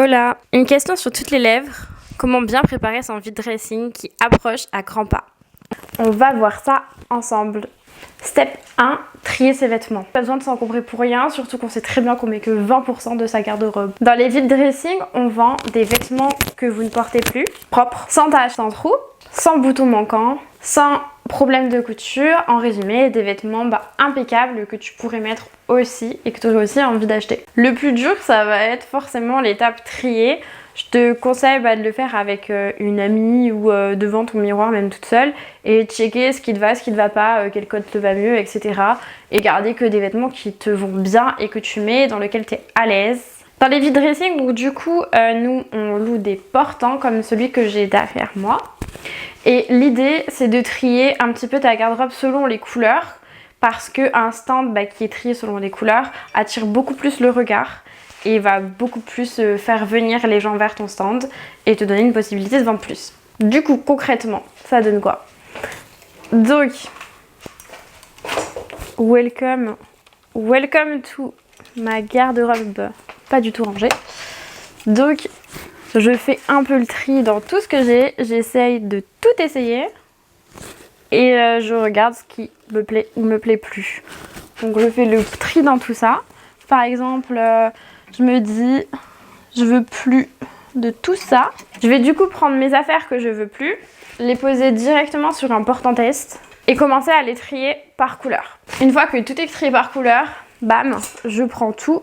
Hola, une question sur toutes les lèvres. Comment bien préparer son vide dressing qui approche à grands pas? On va voir ça ensemble. Step 1, trier ses vêtements. Pas besoin de s'encombrer pour rien, surtout qu'on sait très bien qu'on met que 20% de sa garde-robe. Dans les vide dressing, on vend des vêtements que vous ne portez plus, propres, sans taches, sans trous, sans boutons manquants, sans problème de couture. En résumé, des vêtements impeccables que tu pourrais mettre aussi et que tu aurais aussi envie d'acheter. Le plus dur, ça va être forcément l'étape trier. Je te conseille de le faire avec une amie ou devant ton miroir, même toute seule, et checker ce qui te va, ce qui te va pas, quel code te va mieux, etc. Et garder que des vêtements qui te vont bien et que tu mets, dans lesquels tu es à l'aise. Dans les vide dressing, donc du coup, nous on loue des portants comme celui que j'ai derrière moi. Et l'idée, c'est de trier un petit peu ta garde-robe selon les couleurs, parce qu'un stand qui est trié selon les couleurs attire beaucoup plus le regard et va beaucoup plus faire venir les gens vers ton stand et te donner une possibilité de vendre plus. Du coup, concrètement, ça donne quoi? Donc, welcome to ma garde-robe pas du tout rangée. Donc, je fais un peu le tri dans tout ce que j'ai. J'essaye de tout essayer. Et je regarde ce qui me plaît ou me plaît plus. Donc, je fais le tri dans tout ça. Par exemple, je me dis, je veux plus de tout ça. Je vais du coup prendre mes affaires que je veux plus, les poser directement sur un porte-en-test et commencer à les trier par couleur. Une fois que tout est trié par couleur, bam, je prends tout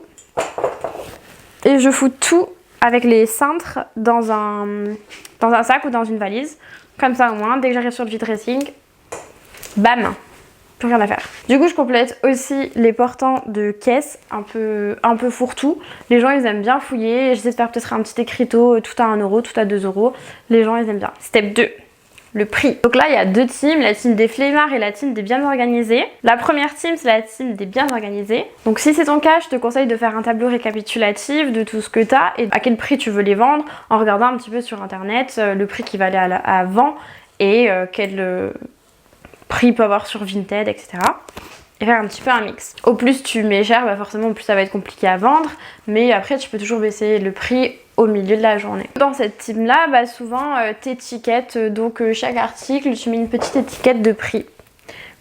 et je fous tout avec les cintres dans un sac ou dans une valise. Comme ça au moins, dès que j'arrive sur le vide dressing, bam, plus rien à faire. Du coup, je complète aussi les portants de caisse un peu fourre-tout. Les gens, ils aiment bien fouiller. J'essaie de faire peut-être un petit écriteau, tout à 1 euro, tout à 2 euros. Les gens, ils aiment bien. Step 2. Le prix. Donc là, il y a deux teams, la team des flemmards et la team des bien organisés. La première team, c'est la team des bien organisés. Donc si c'est ton cas, je te conseille de faire un tableau récapitulatif de tout ce que tu as et à quel prix tu veux les vendre en regardant un petit peu sur internet le prix qui va aller à avant et quel prix peut avoir sur Vinted, etc. Et faire un petit peu un mix. Au plus tu mets cher, forcément au plus ça va être compliqué à vendre, mais après tu peux toujours baisser le prix au milieu de la journée. Dans cette team là, souvent t'étiquettes, donc chaque article tu mets une petite étiquette de prix.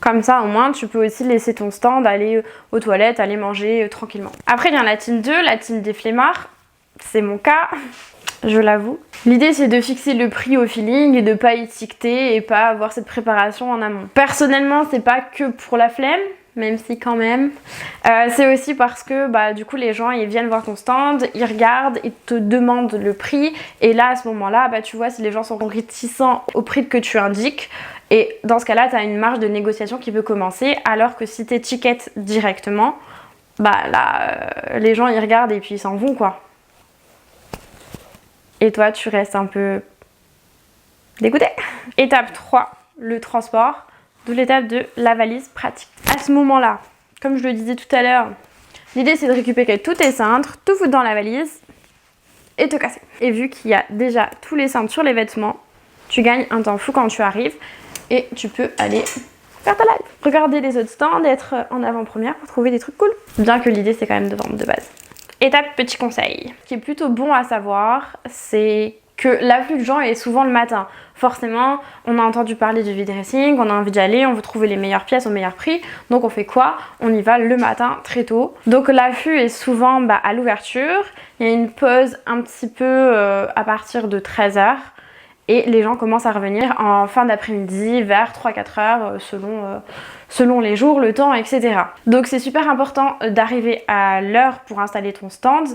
Comme ça au moins tu peux aussi laisser ton stand, aller aux toilettes, aller manger tranquillement. Après il y a la team 2, la team des flemmards, c'est mon cas. Je l'avoue. L'idée c'est de fixer le prix au feeling et de pas étiqueter et pas avoir cette préparation en amont. Personnellement c'est pas que pour la flemme, même si quand même. C'est aussi parce que du coup les gens ils viennent voir ton stand, ils regardent, ils te demandent le prix et là à ce moment là tu vois si les gens sont réticents au prix que tu indiques et dans ce cas là tu as une marge de négociation qui peut commencer alors que si tu étiquettes directement les gens ils regardent et puis ils s'en vont quoi. Et toi, tu restes un peu dégoûté. Étape 3, le transport. D'où l'étape de la valise pratique. À ce moment-là, comme je le disais tout à l'heure, l'idée c'est de récupérer tous tes cintres, tout foutre dans la valise et te casser. Et vu qu'il y a déjà tous les cintres sur les vêtements, tu gagnes un temps fou quand tu arrives et tu peux aller faire ta live. Regarder les autres stands et être en avant-première pour trouver des trucs cool. Bien que l'idée c'est quand même de vendre de base. Étape petit conseil. Ce qui est plutôt bon à savoir, c'est que l'afflux de gens est souvent le matin. Forcément, on a entendu parler du vide dressing, on a envie d'y aller, on veut trouver les meilleures pièces au meilleur prix. Donc on fait quoi? On y va le matin très tôt. Donc l'afflux est souvent à l'ouverture. Il y a une pause un petit peu à partir de 13h. Et les gens commencent à revenir en fin d'après-midi vers 3-4 heures selon les jours, le temps, etc. Donc c'est super important d'arriver à l'heure pour installer ton stand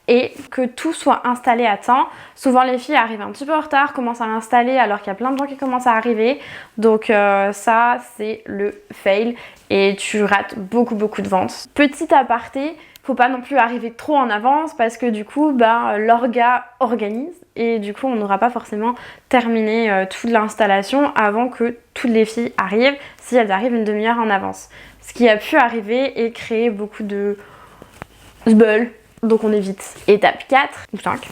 et que tout soit installé à temps. Souvent les filles arrivent un petit peu en retard, commencent à l'installer alors qu'il y a plein de gens qui commencent à arriver. Donc ça c'est le fail et tu rates beaucoup de ventes. Petit aparté, faut pas non plus arriver trop en avance parce que du coup l'orga organise et du coup on n'aura pas forcément terminé toute l'installation avant que toutes les filles arrivent si elles arrivent une demi-heure en avance. Ce qui a pu arriver et créer beaucoup de sbull, donc on évite. Étape 4 ou 5.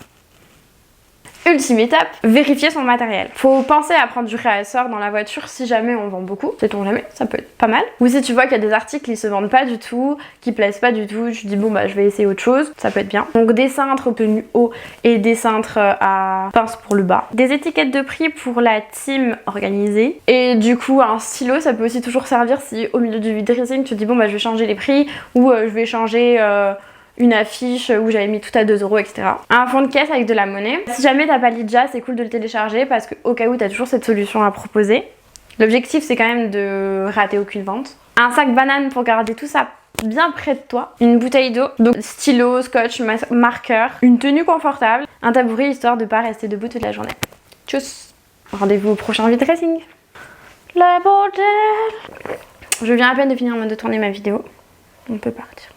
Ultime étape, vérifier son matériel. Faut penser à prendre du réassort dans la voiture si jamais on vend beaucoup. Sait-on jamais, ça peut être pas mal. Ou si tu vois qu'il y a des articles qui se vendent pas du tout, qui plaisent pas du tout, tu dis bon bah je vais essayer autre chose, ça peut être bien. Donc des cintres obtenus haut et des cintres à pince pour le bas. Des étiquettes de prix pour la team organisée. Et du coup un stylo, ça peut aussi toujours servir si au milieu du dressing tu te dis bon bah je vais changer les prix ou je vais changer une affiche où j'avais mis tout à 2 €, etc. Un fond de caisse avec de la monnaie. Si jamais t'as pas Lydia, c'est cool de le télécharger parce qu'au cas où t'as toujours cette solution à proposer. L'objectif c'est quand même de rater aucune vente. Un sac banane pour garder tout ça bien près de toi. Une bouteille d'eau, donc stylo, scotch, marqueur. Une tenue confortable. Un tabouret histoire de pas rester debout toute la journée. Tchuss. Rendez-vous au prochain vide dressing. Le bordel. Je viens à peine de finir de tourner ma vidéo. On peut partir.